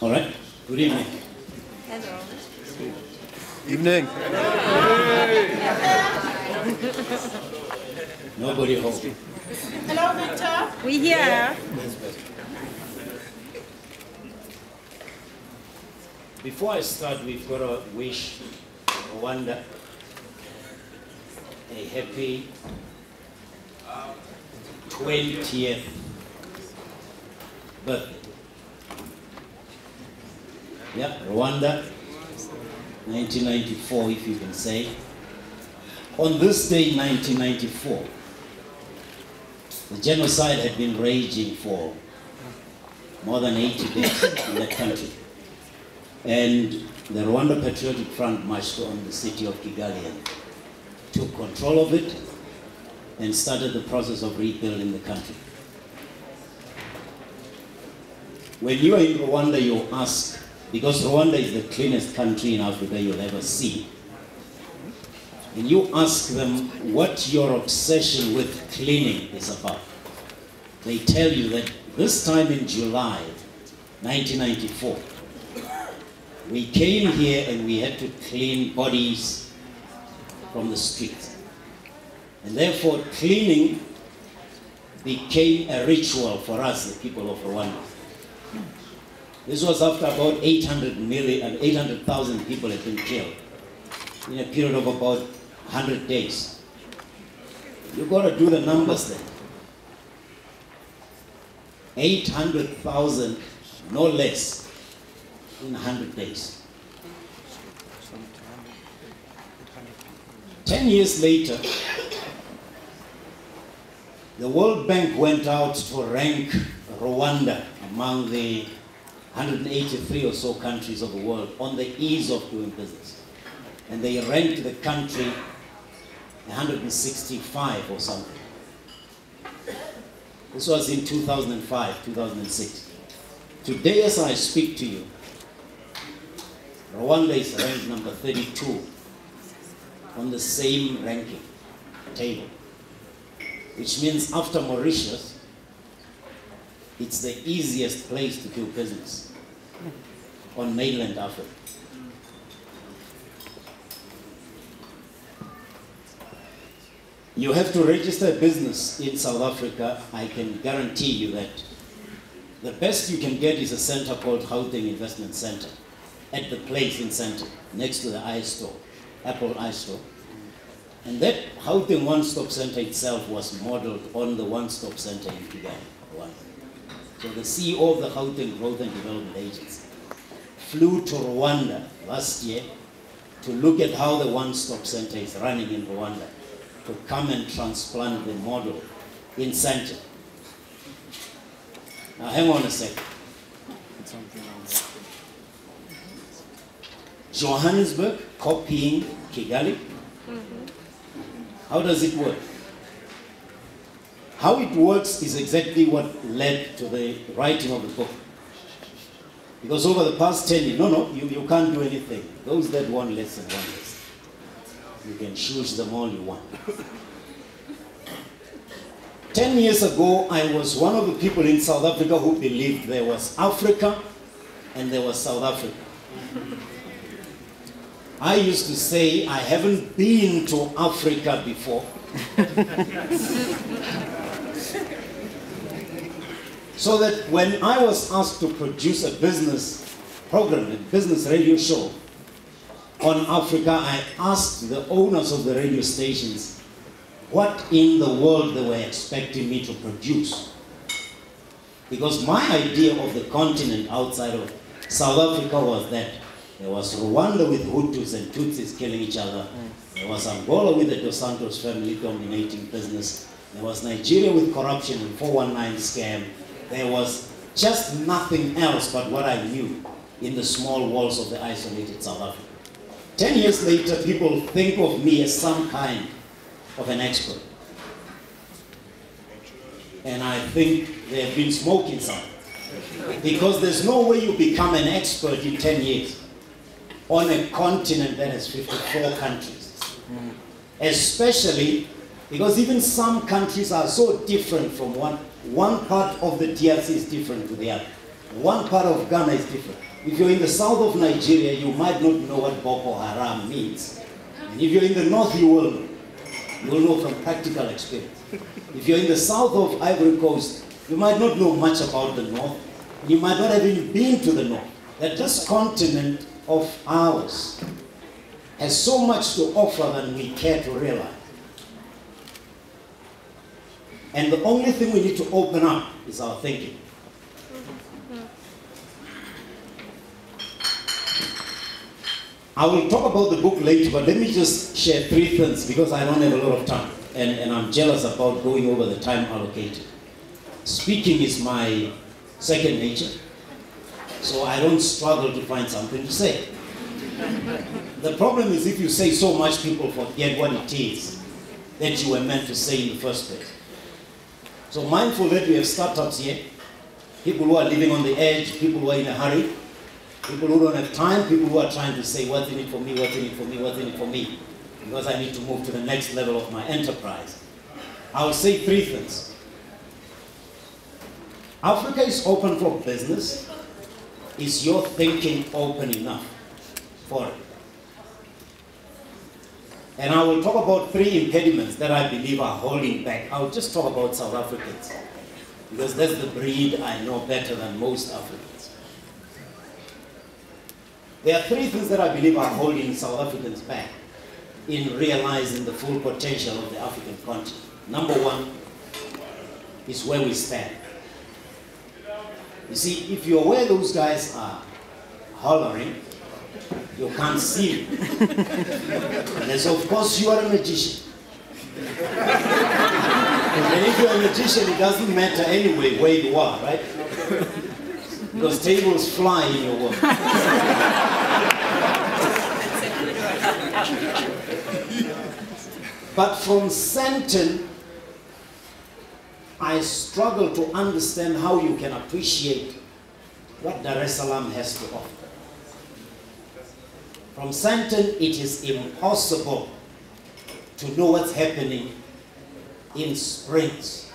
All right. Good evening. Hello. Evening. Nobody home. Hello, Victor. We here. Before I start, we've got to wish Rwanda a happy 20th birthday. Yeah, Rwanda, 1994, if you can say. On this day, 1994, the genocide had been raging for more than 80 days in that country. And the Rwanda Patriotic Front marched on the city of Kigali and took control of it and started the process of rebuilding the country. When you are in Rwanda, you ask, because Rwanda is the cleanest country in Africa you'll ever see, and you ask them what your obsession with cleaning is about. They tell you that this time in July 1994, we came here and we had to clean bodies from the streets. And therefore, cleaning became a ritual for us, the people of Rwanda. This was after about 800,000 people had been killed in a period of about 100 days. You've got to do the numbers then. 800,000, no less, in 100 days. 10 years later, the World Bank went out to rank Rwanda among the 183 or so countries of the world on the ease of doing business. And they ranked the country 165 or something. This was in 2005, 2006. Today, as I speak to you, Rwanda is ranked number 32 on the same ranking table, which means after Mauritius, it's the easiest place to do business on mainland Africa. You have to register a business in South Africa. I can guarantee you that the best you can get is a center called Gauteng Investment Center at the place in center, next to the iStore, Apple iStore. And that Gauteng One-Stop Center itself was modeled on the One-Stop Center in Kigali, Rwanda. So the CEO of the Gauteng Growth and Development Agency flew to Rwanda last year to look at how the One-Stop Center is running in Rwanda, to come and transplant the model in center. Now hang on a second. Johannesburg copying Kigali? How does it work? How it works is exactly what led to the writing of the book. Because over the past 10 years, you can't do anything. Those that want less than one less. You can choose them all you want. 10 years ago, I was one of the people in South Africa who believed there was Africa and there was South Africa. I used to say, I haven't been to Africa before. So that when I was asked to produce a business program, a business radio show on Africa, I asked the owners of the radio stations what in the world they were expecting me to produce. Because my idea of the continent outside of South Africa was that there was Rwanda with Hutus and Tutsis killing each other. There was Angola with the Dos Santos family dominating business. There was Nigeria with corruption and 419 scam. There was just nothing else but what I knew in the small walls of the isolated South Africa. 10 years later, people think of me as some kind of an expert. And I think they have been smoking something. Because there's no way you become an expert in 10 years on a continent that has 54 countries. Especially because even some countries are so different from one part of the DRC is different to the other. One part of Ghana is different. If you're in the south of Nigeria, you might not know what Boko Haram means. And if you're in the north, you will know. You will know from practical experience. If you're in the south of Ivory Coast, you might not know much about the north. You might not have even been to the north. That this continent of ours has so much to offer than we care to realize. And the only thing we need to open up is our thinking. I will talk about the book later, but let me just share 3 things because I don't have a lot of time. And I'm jealous about going over the time allocated. Speaking is my second nature, so I don't struggle to find something to say. The problem is if you say so much, people forget what it is that you were meant to say in the first place. So mindful that we have startups here, people who are living on the edge, people who are in a hurry, people who don't have time, people who are trying to say what's in it for me, what's in it for me, what's in it for me, because I need to move to the next level of my enterprise. I will say 3 things. Africa is open for business. Is your thinking open enough for it? And I will talk about 3 impediments that I believe are holding back. I'll just talk about South Africans, because that's the breed I know better than most Africans. There are 3 things that I believe are holding South Africans back in realizing the full potential of the African continent. Number 1 is where we stand. You see, if you're where those guys are hollering, you can't see them. And so, of course, you are a magician. And if you're a magician, it doesn't matter anyway where you are, right? Because tables fly in your world. But from Sandton, I struggle to understand how you can appreciate what Dar es Salaam has to offer. From Sandton, it is impossible to know what's happening in Springs,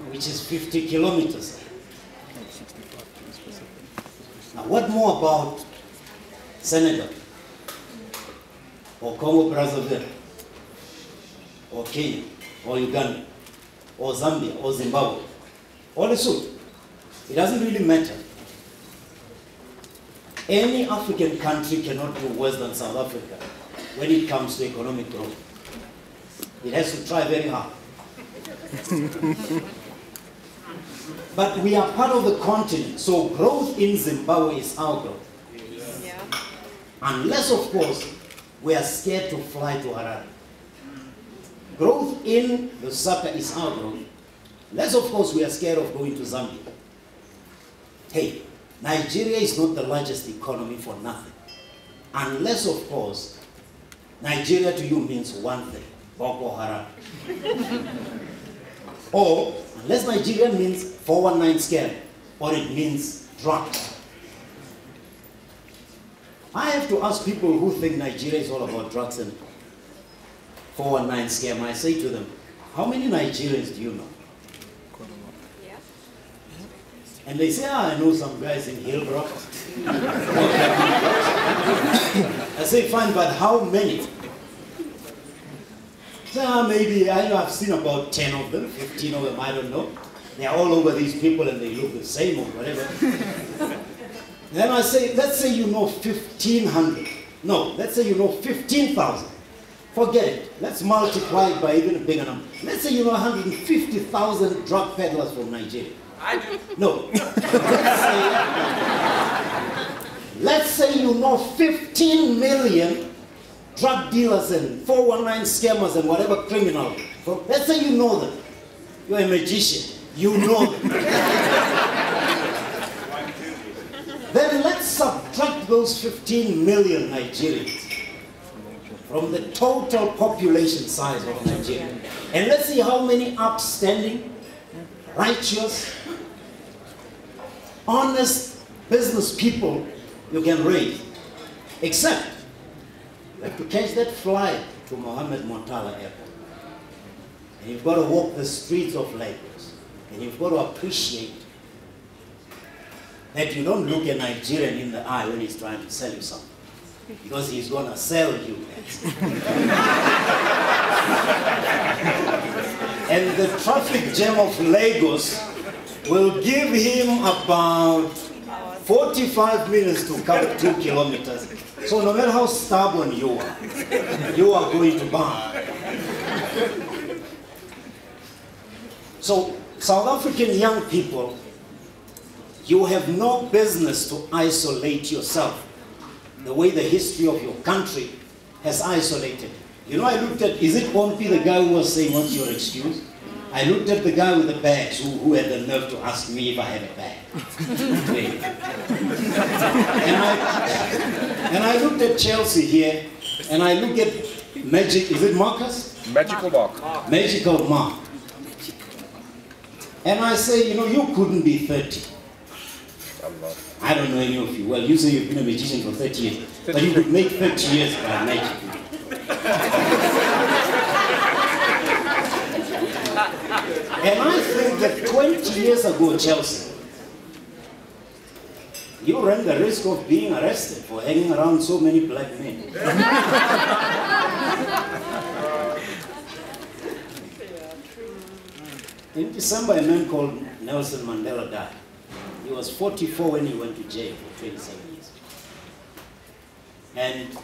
which is 50 kilometers. Now, what more about Senegal, or Congo Brazzaville, or Kenya, or Uganda, or Zambia, or Zimbabwe, or Lesotho? It doesn't really matter. Any African country cannot do worse than South Africa when it comes to economic growth. It has to try very hard. But we are part of the continent, so growth in Zimbabwe is our growth. Yeah. Unless, of course, we are scared to fly to Harare. Growth in Lusaka is our growth. Unless, of course, we are scared of going to Zambia. Hey, Nigeria is not the largest economy for nothing. Unless, of course, Nigeria to you means one thing, Boko Haram. Or, unless Nigeria means 419 scam, or it means drugs. I have to ask people who think Nigeria is all about drugs and 419 scam. I say to them, how many Nigerians do you know? Yeah. And they say, I know some guys in Hillbrook. I say, fine, but how many? So maybe, I've seen about 10 of them, 15 of them, I don't know. They're all over these people and they look the same or whatever. And then I say, let's say you know 1,500. No, let's say you know 15,000. Forget it. Let's multiply it by even a bigger number. Let's say you know 150,000 drug peddlers from Nigeria. I do. No. Let's say you know 15 million drug dealers and 419 scammers and whatever criminal. Let's say you know them. You're a magician. You know them. Then let's subtract those 15 million Nigerians from the total population size of Nigeria. And let's see how many upstanding, righteous, honest business people you can raise. Except, you have to catch that flight to Mohammed Montala Airport. And you've got to walk the streets of Lagos. And you've got to appreciate that you don't look a Nigerian in the eye when he's trying to sell you something. Because he's going to sell you. And the traffic jam of Lagos will give him about 45 minutes to cover 2 kilometers. So no matter how stubborn you are going to burn. So South African young people, you have no business to isolate yourself the way the history of your country has isolated. You know, I looked at, is it Pompey, the guy who was saying, what's your excuse? I looked at the guy with the bags who had the nerve to ask me if I had a bag. and I looked at Chelsea here, and I looked at Magic, is it Marcus? Magical Mark. Magical Mark. And I say, you know, you couldn't be 30. I don't know any of you. Well, you say you've been a magician for 30 years, but you could make 30 years by magic. And I think that 20 years ago, Chelsea, you ran the risk of being arrested for hanging around so many black men. In December, a man called Nelson Mandela died. He was 44 when he went to jail for 27 years. And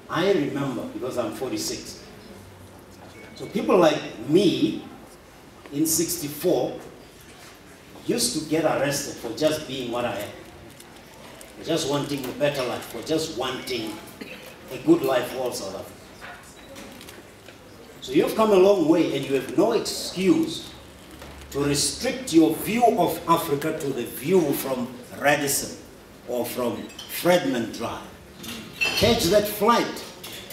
I remember, because I'm 46, so people like me in 64 used to get arrested for just being what I am, for just wanting a better life, for just wanting a good life for all South Africans. So you've come a long way and you have no excuse to restrict your view of Africa to the view from Radisson or from Fredman Drive. Catch that flight.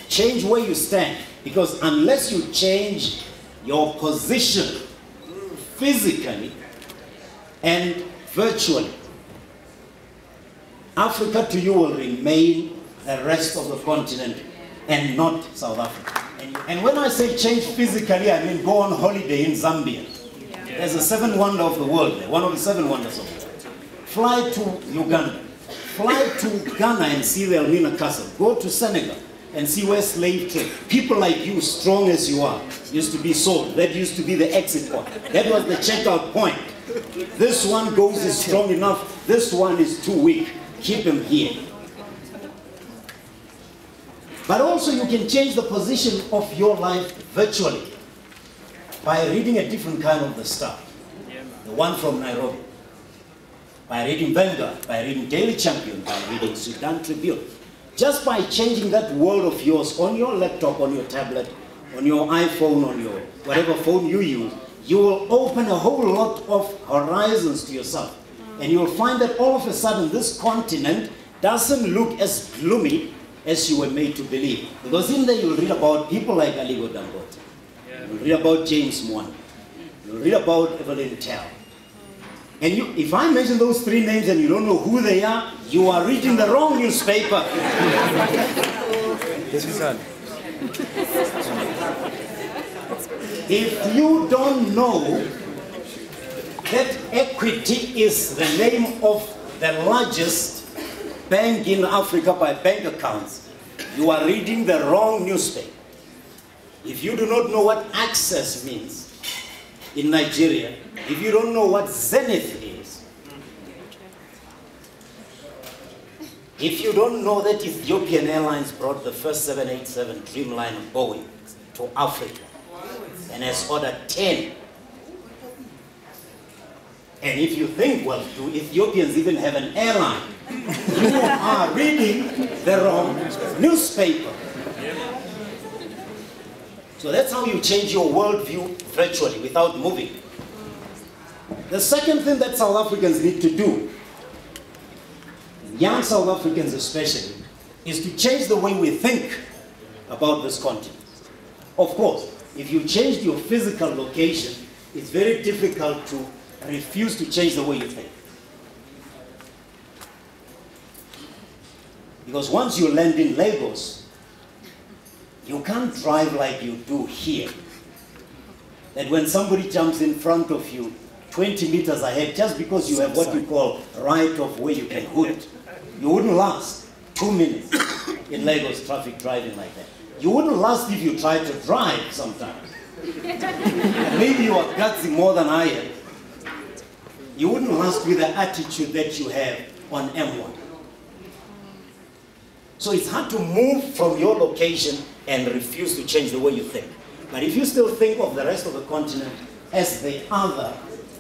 Change where you stand. Because unless you change your position physically and virtually, Africa to you will remain the rest of the continent and not South Africa. And when I say change physically, I mean go on holiday in Zambia. There's a 7th wonder of the world there, one of the 7 wonders of the world. Fly to Uganda. Fly to Ghana and see the Elmina Castle. Go to Senegal and see where slave trade. People like you, strong as you are, used to be sold. That used to be the exit point. That was the checkout point. This one goes is strong enough. This one is too weak. Keep him here. But also you can change the position of your life virtually by reading a different kind of the stuff. The one from Nairobi. By reading Vanguard, by reading Daily Champion, by reading Sudan Tribune. Just by changing that world of yours on your laptop, on your tablet, on your iPhone, on your whatever phone you use, you will open a whole lot of horizons to yourself. And you'll find that all of a sudden this continent doesn't look as gloomy as you were made to believe. Because in there you'll read about people like Aligo Dangote. You'll read about James Mwan. You'll read about Evelyn Tell. And if I mention those 3 names and you don't know who they are, you are reading the wrong newspaper. If you don't know that Equity is the name of the largest bank in Africa by bank accounts, you are reading the wrong newspaper. If you do not know what access means in Nigeria, if you don't know what Zenith is, if you don't know that Ethiopian Airlines brought the first 787 Dreamliner Boeing to Africa and has ordered 10, and if you think, well, do Ethiopians even have an airline? You are reading the wrong newspaper. So that's how you change your worldview virtually without moving. The second thing that South Africans need to do, young South Africans especially, is to change the way we think about this continent. Of course, if you changed your physical location, it's very difficult to refuse to change the way you think. Because once you land in Lagos, you can't drive like you do here. That when somebody jumps in front of you 20 meters ahead just because you have what you call right of way you can hoot. You wouldn't last 2 minutes in Lagos traffic driving like that. You wouldn't last if you tried to drive sometimes. Maybe you are gutsy more than I am. You wouldn't last with the attitude that you have on M1. So it's hard to move from your location and refuse to change the way you think. But if you still think of the rest of the continent as the other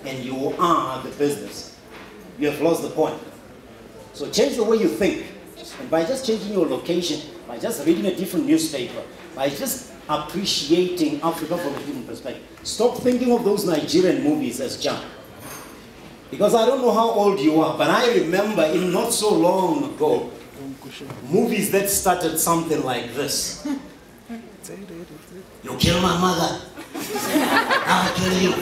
and you are the business, you have lost the point. So change the way you think. And by just changing your location, by just reading a different newspaper, by just appreciating Africa from a different perspective. Stop thinking of those Nigerian movies as junk. Because I don't know how old you are, but I remember in not so long ago, movies that started something like this. You kill my mother, I'll kill you.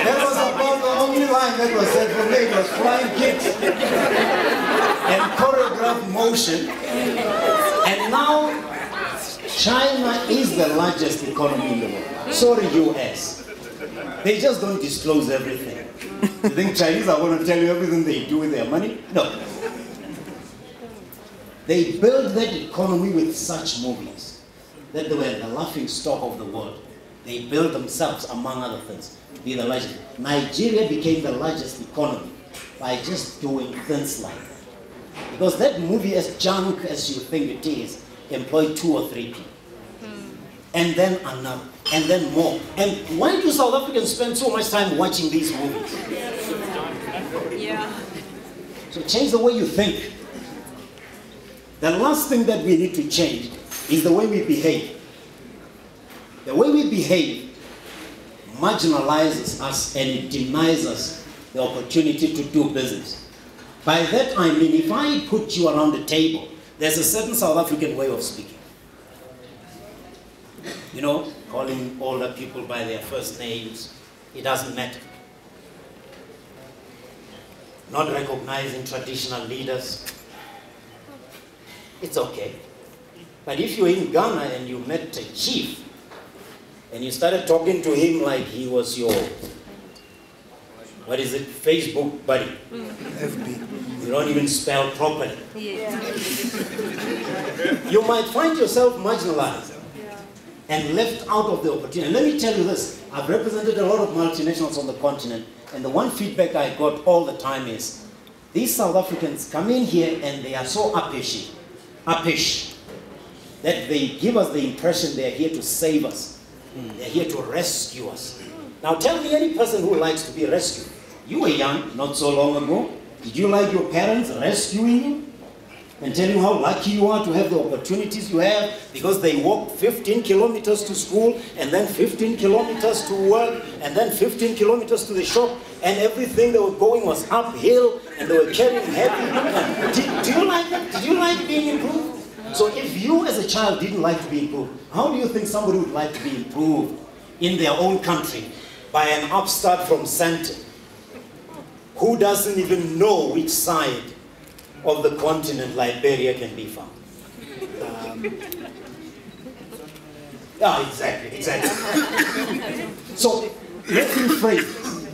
That was about the only line that was said for me. It was flying kicks and choreographed motion. And now China is the largest economy in the world. Sorry, US. They just don't disclose everything. You think Chinese are going to tell you everything they do with their money? No. They built that economy with such movies that they were the laughing stock of the world. They built themselves, among other things, to be the largest. Nigeria became the largest economy by just doing things like that. Because that movie, as junk as you think it is, employed 2 or 3 people. And then another, and then more. And why do South Africans spend so much time watching these movies? Yeah. So change the way you think. The last thing that we need to change is the way we behave. The way we behave marginalizes us and it denies us the opportunity to do business. By that I mean, if I put you around the table, there's a certain South African way of speaking. You know, calling older people by their first names, it doesn't matter. Not recognizing traditional leaders, it's okay. But if you're in Ghana and you met a chief, and you started talking to him like he was your, what is it, Facebook buddy. FB. You don't even spell properly. Yeah. You might find yourself marginalized and left out of the opportunity. And let me tell you this, I've represented a lot of multinationals on the continent, and the one feedback I got all the time is, these South Africans come in here and they are so uppish, that they give us the impression they are here to save us. They're here to rescue us. Now tell me any person who likes to be rescued. You were young, not so long ago. Did you like your parents rescuing you? And tell you how lucky you are to have the opportunities you have because they walked 15 kilometers to school and then 15 kilometers to work and then 15 kilometers to the shop and everything they were going was uphill and they were carrying heavy. Do you like that? Did you like being improved? So if you as a child didn't like to be improved, how do you think somebody would like to be improved in their own country by an upstart from Sandton who doesn't even know which side of the continent Liberia can be found? Exactly. So let me phrase this.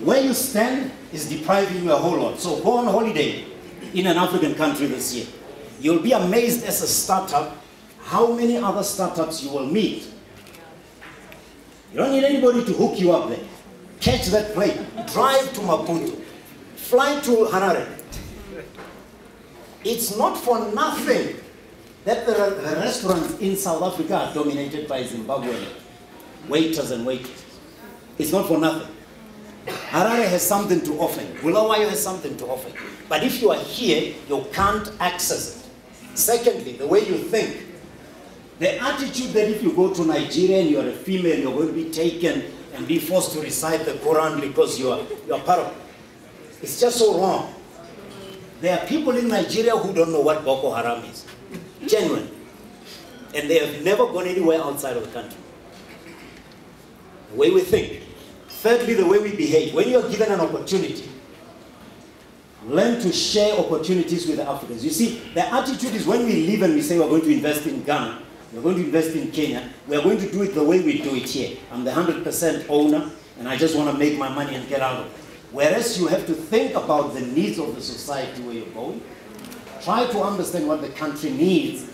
Where you stand is depriving you a whole lot. So go on holiday in an African country this year. You'll be amazed as a startup how many other startups you will meet. You don't need anybody to hook you up there. Catch that plane, drive to Maputo, fly to Harare. It's not for nothing that the restaurants in South Africa are dominated by Zimbabwean waiters and waitresses. It's not for nothing. Harare has something to offer you. Bulawayo has something to offer you. But if you are here, you can't access it. Secondly, the way you think. The attitude that if you go to Nigeria and you are a female, you're going to be taken and be forced to recite the Quran because you are part of it. It's just so wrong. There are people in Nigeria who don't know what Boko Haram is. Genuine. And they have never gone anywhere outside of the country. The way we think. Thirdly, the way we behave. When you are given an opportunity, learn to share opportunities with the Africans. You see, the attitude is when we leave and we say we're going to invest in Ghana, we're going to invest in Kenya, we're going to do it the way we do it here. I'm the 100% owner, and I just want to make my money and get out of it. Whereas you have to think about the needs of the society where you're going, try to understand what the country needs,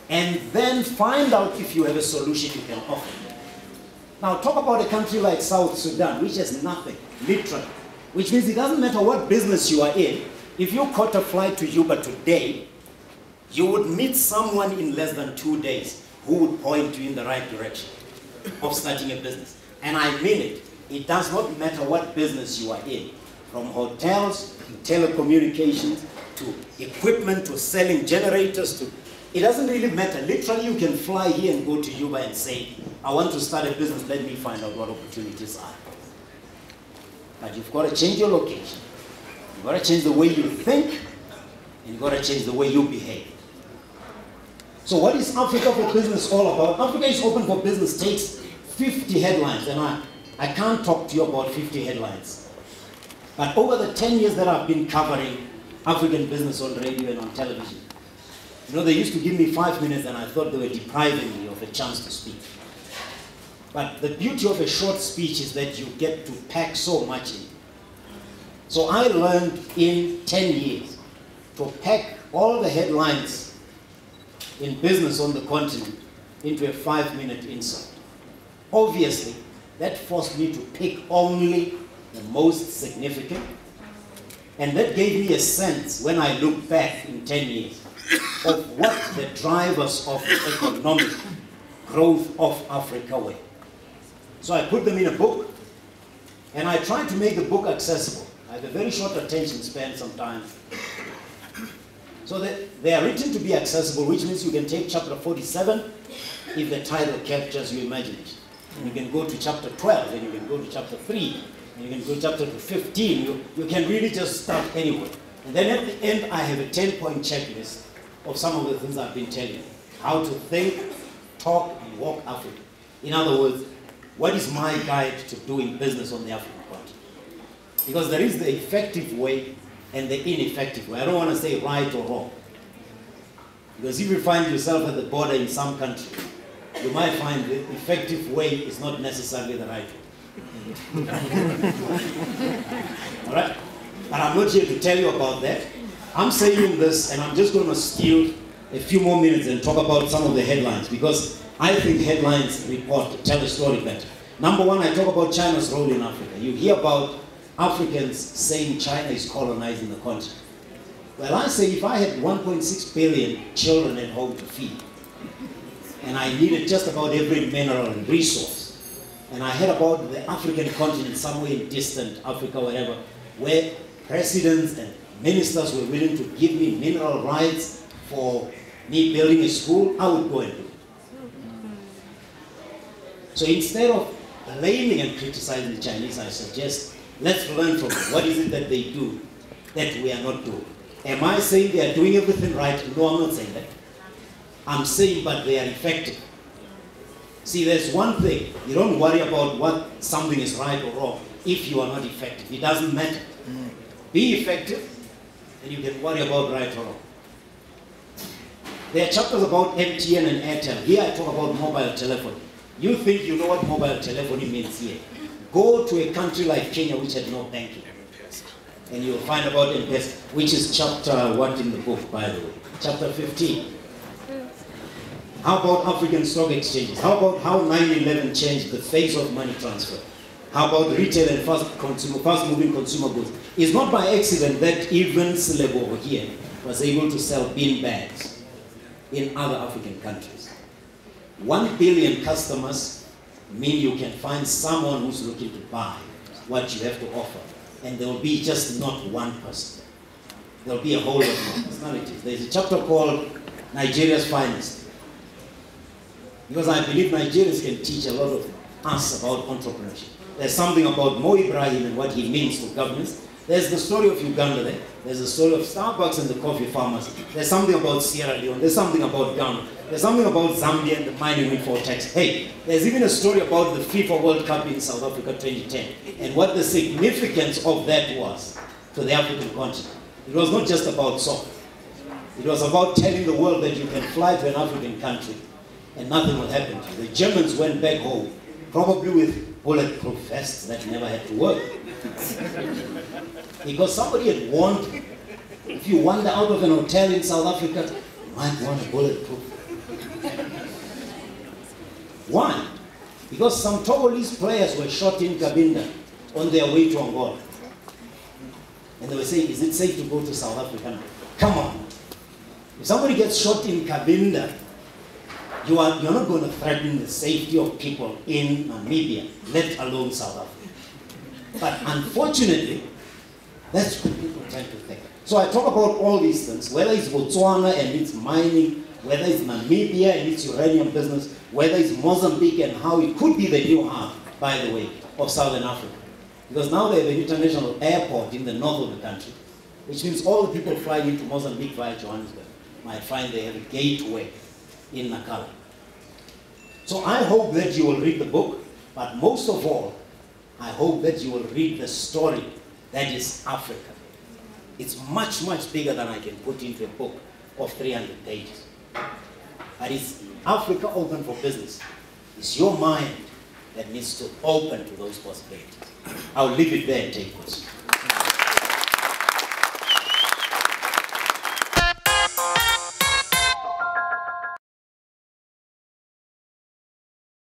and then find out if you have a solution you can offer. Now talk about a country like South Sudan, which has nothing, literally. Which means it doesn't matter what business you are in, if you caught a flight to Juba today, you would meet someone in less than 2 days who would point you in the right direction of starting a business. And I mean it. It does not matter what business you are in, from hotels to telecommunications to equipment to selling generators to, it doesn't really matter. Literally you can fly here and go to Juba and say, I want to start a business, let me find out what opportunities are. But you've got to change your location. You've got to change the way you think, and you've got to change the way you behave. So what is Africa for Business all about? Africa is Open for Business takes 50 headlines, and I can't talk to you about 50 headlines. But over the 10 years that I've been covering African business on radio and on television, you know, they used to give me 5 minutes and I thought they were depriving me of a chance to speak. But the beauty of a short speech is that you get to pack so much in. So I learned in 10 years to pack all the headlines in business on the continent into a 5-minute insert. Obviously, that forced me to pick only the most significant, and that gave me a sense, when I look back in 10 years, of what the drivers of economic growth of Africa were. So I put them in a book, and I tried to make the book accessible. I have a very short attention span sometimes. So they are written to be accessible, which means you can take chapter 47 if the title captures your imagination. And you can go to chapter 12, and you can go to chapter 3, and you can go to chapter 15. You can really just start anywhere. And then at the end, I have a 10-point checklist of some of the things I've been telling you. How to think, talk, and walk Africa. In other words, what is my guide to doing business on the African continent? Because there is the effective way and the ineffective way. I don't want to say right or wrong. Because if you find yourself at the border in some country, you might find the effective way is not necessarily the right way. All right? But I'm not here to tell you about that. I'm saying this, and I'm just going to steal a few more minutes and talk about some of the headlines, because I think headlines report tell the story better. Number one, I talk about China's role in Africa. You hear about Africans saying China is colonizing the continent. Well, I say if I had 1.6 billion children at home to feed, and I needed just about every mineral and resource, and I had about the African continent somewhere in distant Africa, wherever, where presidents and ministers were willing to give me mineral rights for me building a school, I would go and do it. So instead of blaming and criticizing the Chinese, I suggest let's learn from them. What is it that they do that we are not doing? Am I saying they are doing everything right? No, I'm not saying that. I'm saying, but they are effective. See, there's one thing. You don't worry about what something is right or wrong if you are not effective. It doesn't matter. Be effective, and you can worry about right or wrong. There are chapters about MTN and Airtel. Here I talk about mobile telephony. You think you know what mobile telephony means here. Go to a country like Kenya, which had no banking, and you'll find about M-Pesa, which is chapter what in the book, by the way? Chapter 15. How about African stock exchanges? How about how 9/11 changed the face of money transfer? How about retail and fast-moving consumer goods? It's not by accident that even Sleb over here was able to sell bean bags in other African countries. 1 billion customers mean you can find someone who's looking to buy what you have to offer. And there will be just not one person. There will be a whole lot of personalities. There's a chapter called Nigeria's Finest. Because I believe Nigerians can teach a lot of us about entrepreneurship. There's something about Mo Ibrahim and what he means to governments. There's the story of Uganda there. There's the story of Starbucks and the coffee farmers. There's something about Sierra Leone. There's something about Ghana. There's something about Zambia and the mining windfall tax. Hey, there's even a story about the FIFA World Cup in South Africa 2010 and what the significance of that was to the African continent. It was not just about soccer. It was about telling the world that you can fly to an African country and nothing will happen to you. The Germans went back home, probably with bulletproof vests that never had to work. Because somebody had warned them, if you wander out of an hotel in South Africa, you might want a bulletproof. Why? Because some Togolese players were shot in Cabinda on their way to Angola. And they were saying, is it safe to go to South Africa now? Come on. If somebody gets shot in Cabinda, you're not going to threaten the safety of people in Namibia, let alone South Africa. But unfortunately, that's what people tend to think. So I talk about all these things, whether it's Botswana and its mining, whether it's Namibia and its uranium business, whether it's Mozambique and how it could be the new hub, by the way, of Southern Africa. Because now they have an international airport in the north of the country, which means all the people flying into Mozambique via Johannesburg might find they have a gateway in Nakala. So I hope that you will read the book, but most of all, I hope that you will read the story that is Africa. It's much, much bigger than I can put into a book of 300 pages. But it's Africa open for business. It's your mind that needs to open to those possibilities. I'll leave it there and take questions.